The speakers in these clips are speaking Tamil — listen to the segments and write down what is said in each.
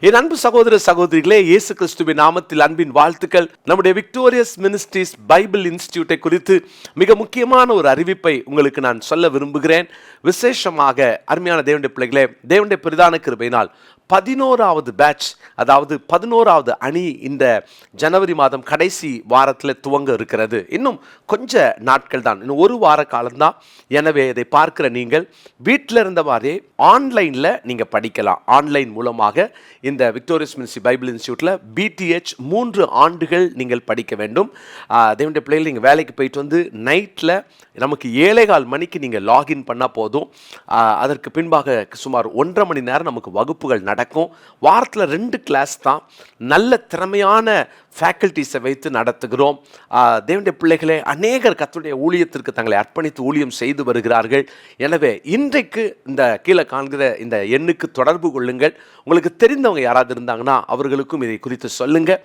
என் அன்பு சகோதர சகோதரிகளே, இயேசு கிறிஸ்துவின் நாமத்தில் அன்பின் வாழ்த்துக்கள். நம்முடைய விக்டோரியஸ் மினிஸ்ட்ரீஸ் பைபிள் இன்ஸ்டிடியூட்டை குறித்து மிக முக்கியமான ஒரு அறிவிப்பை உங்களுக்கு நான் சொல்ல விரும்புகிறேன். விசேஷமாக அருமையான தேவனுடைய பிள்ளைகளே, தேவனுடைய பிரதான கிருபையினால் 11வது பேட்ச், அதாவது 11வது அணி இந்த ஜனவரி மாதம் கடைசி வாரத்தில் துவங்க இருக்கிறது. இன்னும் கொஞ்ச நாட்கள் தான், இன்னும் ஒரு வார காலம்தான். எனவே இதை பார்க்கிற நீங்கள் வீட்டில் இருந்த மாதிரியே ஆன்லைனில் நீங்கள் படிக்கலாம். ஆன்லைன் மூலமாக இந்த விக்டோரியஸ் மினிஸ்ட்ரி பைபிள் இன்ஸ்டியூட்டில் BTH 3 ஆண்டுகள் நீங்கள் படிக்க வேண்டும். தேவனுடைய பிள்ளைகள், நீங்கள் வேலைக்கு போயிட்டு வந்து நைட்டில் நமக்கு 7:15 மணிக்கு நீங்கள் லாகின் பண்ணால் போதும். அதற்கு பின்பாக சுமார் 1.5 மணி நேரம் நமக்கு வகுப்புகள் நடக்கும். வாரத்தில் 2 கிளாஸ் தான். நல்ல திறமையான ஃபேக்கல்டிஸை வைத்து நடத்துகிறோம். தேவனுடைய பிள்ளைகளே, அநேகர் கர்த்தருடைய ஊழியத்திற்கு தங்களை அர்ப்பணித்து ஊழியம் செய்து வருகிறார்கள். எனவே இன்றைக்கு இந்த கீழே காண்கிற இந்த எண்ணுக்கு தொடர்பு கொள்ளுங்கள். உங்களுக்கு தெரிந்தவங்க யாராவது இருந்தாங்கன்னா அவர்களுக்கும் இதை குறித்து சொல்லுங்கள்.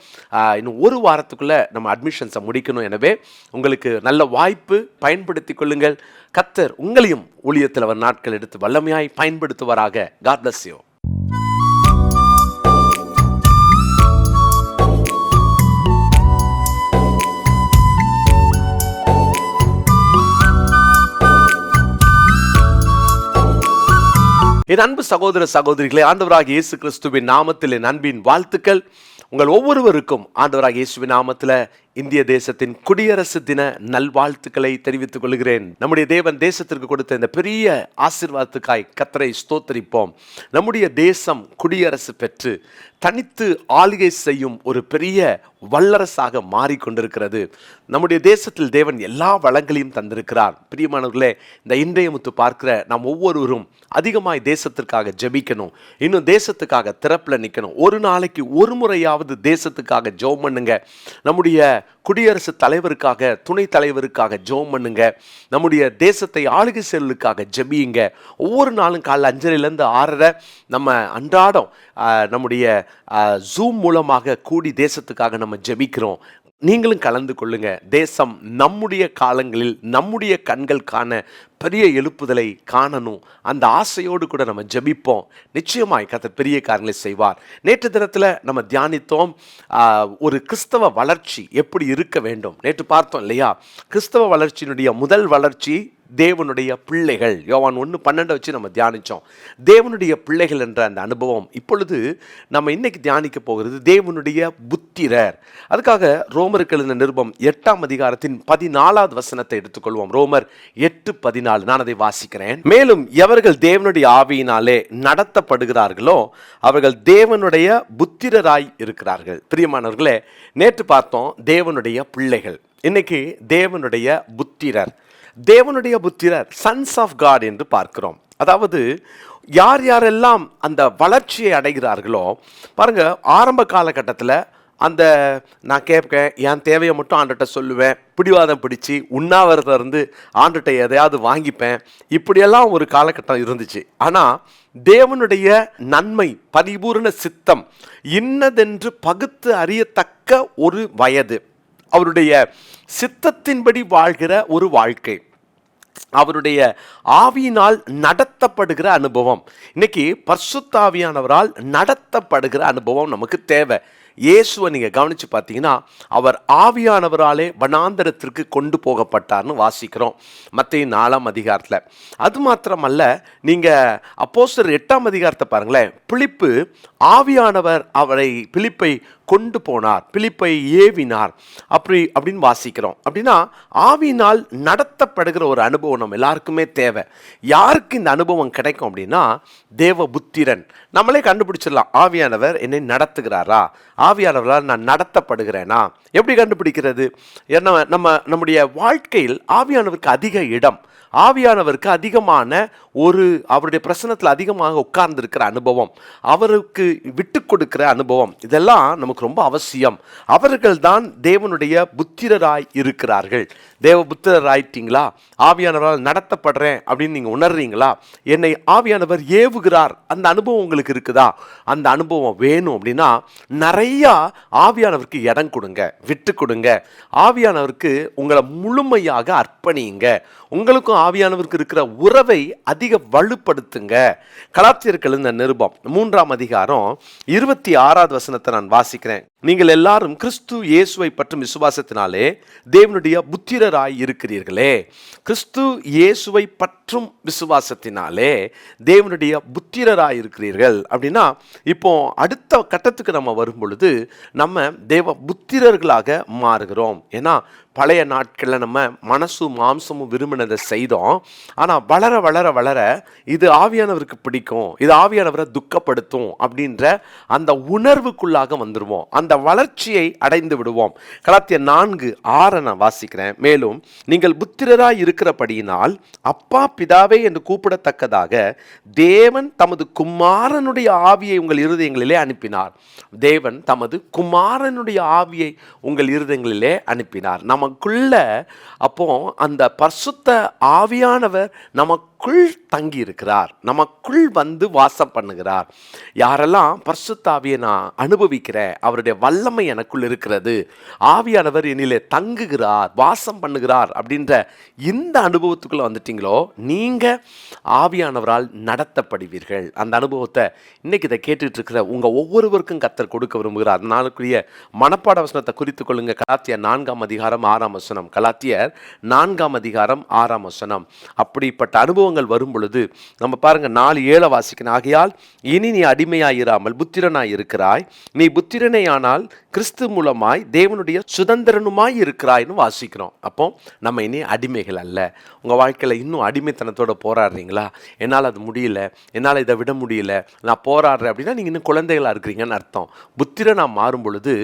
இன்னும் ஒரு வாரத்துக்குள்ளே நம்ம அட்மிஷன்ஸை முடிக்கணும். எனவே உங்களுக்கு நல்ல வாய்ப்பு, பயன்படுத்தி கொள்ளுங்கள். கர்த்தர் உங்களையும் ஊழியத்தில் அவர் நாட்கள் எடுத்து வல்லமையாய் பயன்படுத்துவாராக. God bless you. என் அன்பு சகோதர சகோதரிகளே, ஆண்டவராகிய இயேசு கிறிஸ்துவின் நாமத்தில் என் அன்பின் வாழ்த்துக்கள். உங்கள் ஒவ்வொருவருக்கும் ஆண்டவராகிய இயேசுவின் நாமத்தில் இந்திய தேசத்தின் குடியரசு தின நல்வாழ்த்துக்களை தெரிவித்துக் கொள்கிறேன். நம்முடைய தேவன் தேசத்திற்கு கொடுத்த இந்த பெரிய ஆசீர்வாதத்துக்காய் கர்த்தரை ஸ்தோத்திரிப்போம். நம்முடைய தேசம் குடியரசு பெற்று தனித்து ஆளுகை செய்யும் ஒரு பெரிய வல்லரசாக மாறிக்கொண்டிருக்கிறது. நம்முடைய தேசத்தில் தேவன் எல்லா வளங்களையும் தந்திருக்கிறார். பிரியமானவர்களே, இந்த இன்றைய முத்து பார்க்கிற நாம் ஒவ்வொருவரும் அதிகமாய் தேசத்திற்காக ஜெபிக்கணும். இன்னும் தேசத்துக்காக திறப்பில் நிற்கணும். ஒரு நாளைக்கு ஒரு முறையாவது தேசத்துக்காக ஜெபம் பண்ணுங்க. நம்முடைய குடியரசுத் தலைவருக்காக, துணை தலைவருக்காக ஜெபம் பண்ணுங்க. நம்முடைய தேசத்தை ஆளுகை செயலுக்காக ஜெபியுங்க. ஒவ்வொரு நாளும் காலைல 5:30 6:30 நம்ம அன்றாடம் நம்முடைய ஜூம் மூலமாக கூடி தேசத்துக்காக நம்ம ஜெபிக்கிறோம். நீங்களும் கலந்து கொள்ளுங்க. தேசம் நம்முடைய காலங்களில் நம்முடைய கண்கள் காண பெரிய எழுப்புதலை காணணும். அந்த ஆசையோடு கூட நம்ம ஜெபிப்போம். நிச்சயமாய் கர்த்தர் பெரிய காரியங்களை செய்வார். நேற்று தினத்தில் நம்ம தியானித்தோம், ஒரு கிறிஸ்தவ வளர்ச்சி எப்படி இருக்க வேண்டும். நேற்று பார்த்தோம் இல்லையா? கிறிஸ்தவ வளர்ச்சியினுடைய முதல் வளர்ச்சி தேவனுடைய பிள்ளைகள். யோவான் 1:12 வச்சு நம்ம தியானித்தோம். தேவனுடைய பிள்ளைகள் என்ற அந்த அனுபவம். இப்பொழுது நம்ம இன்னைக்கு தியானிக்க போகிறது தேவனுடைய புத்திரர். அதுக்காக ரோமருக்கு எழுதின நிருபம் 8ஆம் அதிகாரத்தின் 14வது வசனத்தை எடுத்துக்கொள்வோம். ரோமர் 8:14. நான் அதை வாசிக்கிறேன். மேலும் எவர்கள் தேவனுடைய ஆவியினாலே நடத்தப்படுகிறார்களோ அவர்கள் தேவனுடைய புத்திரராய் இருக்கிறார்கள். பிரியமானவர்களே, நேற்று பார்த்தோம் தேவனுடைய பிள்ளைகள். இன்னைக்கு தேவனுடைய புத்திரர். தேவனுடைய புத்திரர், சன்ஸ் ஆஃப் காட் என்று பார்க்கிறோம். அதாவது யார் யாரெல்லாம் அந்த வளர்ச்சியை அடைகிறார்களோ பாருங்க, ஆரம்ப காலகட்டத்தில் அந்த நான் கேட்பேன், என் தேவையை மட்டும் ஆண்டுகிட்ட சொல்லுவேன், பிடிவாதம் பிடிச்சி உண்ணாவிரதம் இருந்து ஆண்டுகிட்ட எதையாவது வாங்கிப்பேன், இப்படியெல்லாம் ஒரு காலகட்டம் இருந்துச்சு. ஆனால் தேவனுடைய நன்மை, பரிபூரண சித்தம் இன்னதென்று பகுத்து அறியத்தக்க ஒரு வயது, அவருடைய சித்தத்தின்படி வாழ்கிற ஒரு வாழ்க்கை, அவருடைய ஆவியினால் நடத்தப்படுகிற அனுபவம். இன்னைக்கு பரிசுத்த ஆவியானவரால் நடத்தப்படுகிற அனுபவம் நமக்கு தேவை. இயேசுவை நீங்கள் கவனித்து பார்த்தீங்கன்னா அவர் ஆவியானவராலே வனாந்தரத்திற்கு கொண்டு போகப்பட்டார்னு வாசிக்கிறோம் மத்தேயு 4ஆம் அதிகாரத்தில். அது மாத்திரமல்ல, நீங்கள் அப்போஸ்தலர் 8ஆம் அதிகாரத்தை பாருங்களேன். பிலிப்பு, ஆவியானவர் பிலிப்பை கொண்டு போனார், பிலிப்பை ஏவினார் அப்படின்னு வாசிக்கிறோம். அப்படின்னா ஆவியினால் நடத்தப்படுகிற ஒரு அனுபவம் நம்ம எல்லாருக்குமே தேவை. யாருக்கு இந்த அனுபவம் கிடைக்கும் அப்படின்னா தேவ புத்திரன். நம்மளே கண்டுபிடிச்சிடலாம், ஆவியானவர் என்னை நடத்துகிறாரா, ஆவியானவரால் நான் நடத்தப்படுகிறேனா. எப்படி கண்டுபிடிக்கிறது? நம்முடைய வாழ்க்கையில் ஆவியானவருக்கு அதிக இடம், ஆவியானவருக்கு அதிகமான அவருடைய பிரசன்னத்தில் அதிகமாக உட்கார்ந்திருக்கிற அனுபவம், அவருக்கு விட்டு கொடுக்கிற அனுபவம், இதெல்லாம் நமக்கு ரொம்ப அவசியம். அவர்கள் தான் தேவனுடைய புத்திரராய் இருக்கிறார்கள். தேவ புத்திரராயிட்டீங்களா? ஆவியானவரால் நடத்தப்படுறேன் அப்படின்னு நீங்கள் உணர்றீங்களா? என்னை ஆவியானவர் ஏவுகிறார், அந்த அனுபவம் உங்களுக்கு இருக்குதா? அந்த அனுபவம் வேணும் அப்படின்னா நிறையா ஆவியானவருக்கு இடம் கொடுங்க, விட்டு கொடுங்க. ஆவியானவருக்கு உங்களை முழுமையாக அர்ப்பணியுங்க. உங்களுக்கும் ஆவியானவருக்கு இருக்கிற உறவை அதிக வலுப்படுத்துங்க. கலாத்தியர்கள் இந்த நிருபம் 3ஆம் அதிகாரம் 26வது வசனத்தை நான் வாசிக்கிறேன். நீங்கள் எல்லாரும் கிறிஸ்து இயேசுவை பற்றும் விசுவாசத்தினாலே தேவனுடைய புத்திரராய் இருக்கிறீர்களே. கிறிஸ்து இயேசுவை பற்றும் விசுவாசத்தினாலே தேவனுடைய புத்திரராய் இருக்கிறீர்கள் அப்படின்னா, இப்போ அடுத்த கட்டத்துக்கு நம்ம வரும் பொழுது நம்ம தேவ புத்திரர்களாக மாறுகிறோம். ஏன்னா பழைய நாட்களில் நம்ம மனசு மாம்சமும் விரும்பினதை செய்தோம். ஆனால் வளர வளர வளர இது ஆவியானவருக்கு பிடிக்கும், இது ஆவியானவரை துக்கப்படுத்தும் அப்படின்ற அந்த உணர்வுக்குள்ளாக வந்துடுவோம். அந்த வளர்ச்சியை அடைந்து விடுவோம். கலாத்தியர் 4:6 நான் வாசிக்கிறேன். மேலும் நீங்கள் புத்திரராய் இருக்கிறபடியினால் அப்பா பிதாவே என்று கூப்பிடத்தக்கதாக தேவன் தமது குமாரனுடைய ஆவியை உங்கள் இருதயங்களிலே அனுப்பினார். தேவன் தமது குமாரனுடைய ஆவியை உங்கள் இருதயங்களிலே அனுப்பினார். நமக்குள்ள அப்போ அந்த பரிசுத்த ஆவியானவர் நமக்குள் தங்கி இருக்கிறார், நமக்குள் வந்து வாசம் பண்ணுகிறார். யாரெல்லாம் பரிசுத்த ஆவியை நான் அனுபவிக்கிறேன், அவருடைய வல்லமை எனக்குள் இருக்கிறது, ஆவியானவர் என்னிலே தங்குகிறார், வாசம் பண்ணுகிறார் அப்படின்ற இந்த அனுபவத்துக்குள்ள வந்துட்டீங்களோ நீங்க ஆவியானவரால் நடத்தப்படுவீர்கள். அந்த அனுபவத்தை இன்னைக்கு இதை கேட்டுட்டு இருக்கிற உங்க ஒவ்வொருவருக்கும் கர்த்தர் கொடுக்க விரும்புகிறார். அதனாலுக்குரிய மனப்பாட வசனத்தை குறித்துக் கொள்ளுங்க. கலாத்தியர் 4ஆம் அதிகாரம் 6ஆம் வசனம். கலாத்தியர் 4ஆம் அதிகாரம் 6ஆம் வசனம். அப்படிப்பட்ட அனுபவங்கள் வரும் பொழுது நம்ம பாருங்க 4:7 வாசிக்கணும். ஆகையால் இனி நீ அடிமையாயிராமல் புத்திரனாய் இருக்கிறாய், நீ புத்திரனே ஆனால் கிறிஸ்து மூலமாய் தேவனுடைய சுதந்திரனுமாய் இருக்கிறாய்னு வாசிக்கிறோம். அப்போ நம்ம இனி அடிமைகள் அல்ல. உங்க வாழ்க்கையில இன்னும் அடிமைத்தனத்தோட போராடுறீங்களா? என்னால் அது முடியல, என்னால் இதை விட முடியல, நான் போராடுறேன் அப்படின்னா நீங்க இன்னும் குழந்தைகளா இருக்கிறீங்கன்னு அர்த்தம். புத்திரனா மாறும் பொழுது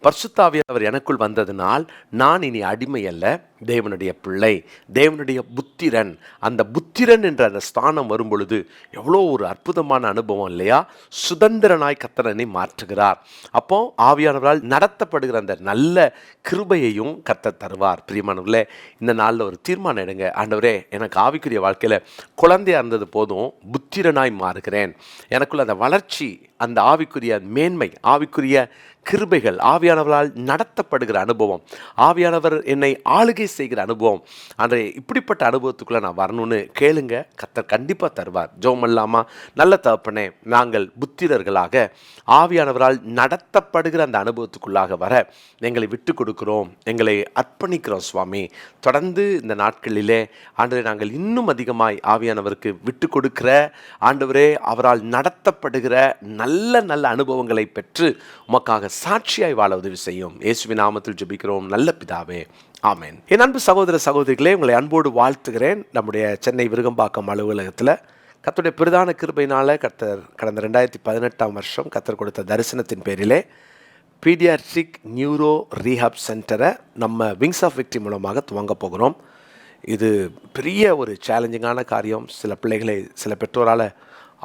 பரிசுத்த ஆவியானவர் எனக்குள் வந்ததினால் நான் இனி அடிமை அல்ல, தேவனுடைய பிள்ளை, தேவனுடைய புத்திரன். அந்த புத்திரன் என்ற அந்த ஸ்தானம் வரும் பொழுது எவ்வளோ ஒரு அற்புதமான அனுபவம் இல்லையா? சுதந்திரனாய் கர்த்தரனை மாற்றுகிறார். அப்போ ஆவியானவரால் நடத்தப்படுகிற அந்த நல்ல கிருபையையும் கர்த்தர் தருவார். பிரியமானவர்களே, இந்த நாளில் ஒரு தீர்மானம் எடுங்க. ஆண்டவரே, எனக்கு ஆவிக்குரிய வாழ்க்கையில் குழந்தையா இருந்தது போதும், புத்திரனாய் மாறுகிறேன். எனக்குள்ள அந்த வளர்ச்சி, அந்த ஆவிக்குரிய மேன்மை, ஆவிக்குரிய கிருபைகள், ஆவியானவரால் நடத்தப்படுகிற அனுபவம், ஆவியானவர் என்னை ஆளுகை செய்கிற அனுபவம், அந்த இப்படிப்பட்ட அனுபவத்துக்குள்ளே நான் வரணும்னு கேளுங்க. கர்த்தர் கண்டிப்பாக தருவார். ஜெபம் பண்ணலாமா? நல்ல தகப்பனே, நாங்கள் புத்திரர்களாக ஆவியானவரால் நடத்தப்படுகிற அந்த அனுபவத்துக்குள்ளாக வர எங்களை விட்டு கொடுக்கிறோம், எங்களை அர்ப்பணிக்கிறோம் சுவாமி. தொடர்ந்து இந்த நாட்களிலே ஆண்டவரே நாங்கள் இன்னும் அதிகமாய் ஆவியானவருக்கு விட்டு கொடுக்கிற ஆண்டவரே, அவரால் நடத்தப்படுகிற நல்ல நல்ல அனுபவங்களை பெற்று உமக்காக சாட்சியாய் வாழ உதவி செய்யும். இயேசுவின் நாமத்தில் ஜெபிக்கிறோம் நல்ல பிதாவே, ஆமென். என் அன்பு சகோதர சகோதரிகளே, உங்களை அன்போடு வாழ்த்துகிறேன். நம்முடைய சென்னை விருகம்பாக்கம் அலுவலகத்தில் கர்த்தருடைய பிரதான கிருபையினால கர்த்தர் கடந்த 2018ஆம் வருஷம் கர்த்தர் கொடுத்த தரிசனத்தின் பேரிலே பீடியாட்ரிக் நியூரோ ரீஹாப் சென்டரை நம்ம விங்ஸ் ஆஃப் விக்டரி மூலமாக துவங்க போகிறோம். இது பெரிய ஒரு சேலஞ்சிங்கான காரியம். சில பிள்ளைகளை சில பெற்றோரால்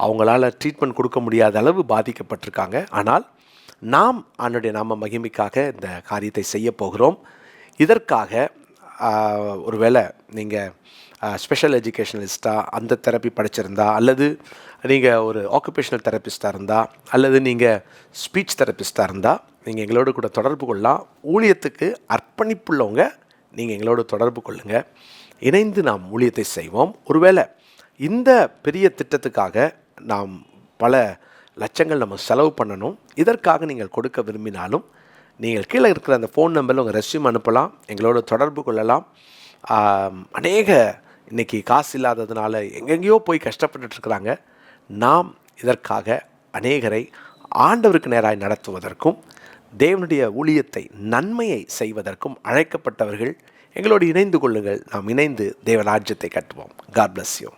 அவங்களால ட்ரீட்மெண்ட் கொடுக்க முடியாத அளவு பாதிக்கப்பட்டிருக்காங்க. ஆனால் நாம் அவனுடைய நாம மகிமைக்காக இந்த காரியத்தை செய்ய போகிறோம். இதற்காக ஒருவேளை நீங்கள் ஸ்பெஷல் எஜுகேஷனலிஸ்ட்டாக அந்த தெரப்பி படிச்சிருந்தா, அல்லது நீங்கள் ஒரு ஆக்குபேஷனல் தெரப்பிஸ்ட்டாக இருந்தால், அல்லது நீங்கள் ஸ்பீச் தெரப்பிஸ்ட்டாக இருந்தால் நீங்கள் எங்களோட கூட தொடர்பு கொள்ளலாம். ஊழியத்துக்கு அர்ப்பணிப்புள்ளவங்க நீங்கள் எங்களோட தொடர்பு கொள்ளுங்கள். இணைந்து நாம் ஊழியத்தை செய்வோம். ஒருவேளை இந்த பெரிய திட்டத்துக்காக நாம் பல லட்சங்கள் நம்ம செலவு பண்ணணும், இதற்காக நீங்கள் கொடுக்க விரும்பினாலும் நீங்கள் கீழே இருக்கிற அந்த ஃபோன் நம்பரில் உங்கள் ரெஸ்யூம் அனுப்பலாம், எங்களோட தொடர்பு கொள்ளலாம். அநேக இன்றைக்கி காசு இல்லாததுனால எங்கெங்கேயோ போய் கஷ்டப்பட்டுருக்குறாங்க. நாம் இதற்காக அநேகரை ஆண்டவருக்கு நேராய் நடத்துவதற்கும் தேவனுடைய ஊழியத்தை நன்மையை செய்வதற்கும் அழைக்கப்பட்டவர்கள். எங்களோடு இணைந்து கொள்ளுங்கள். நாம் இணைந்து தேவ ராஜ்யத்தை கட்டுவோம். God bless you.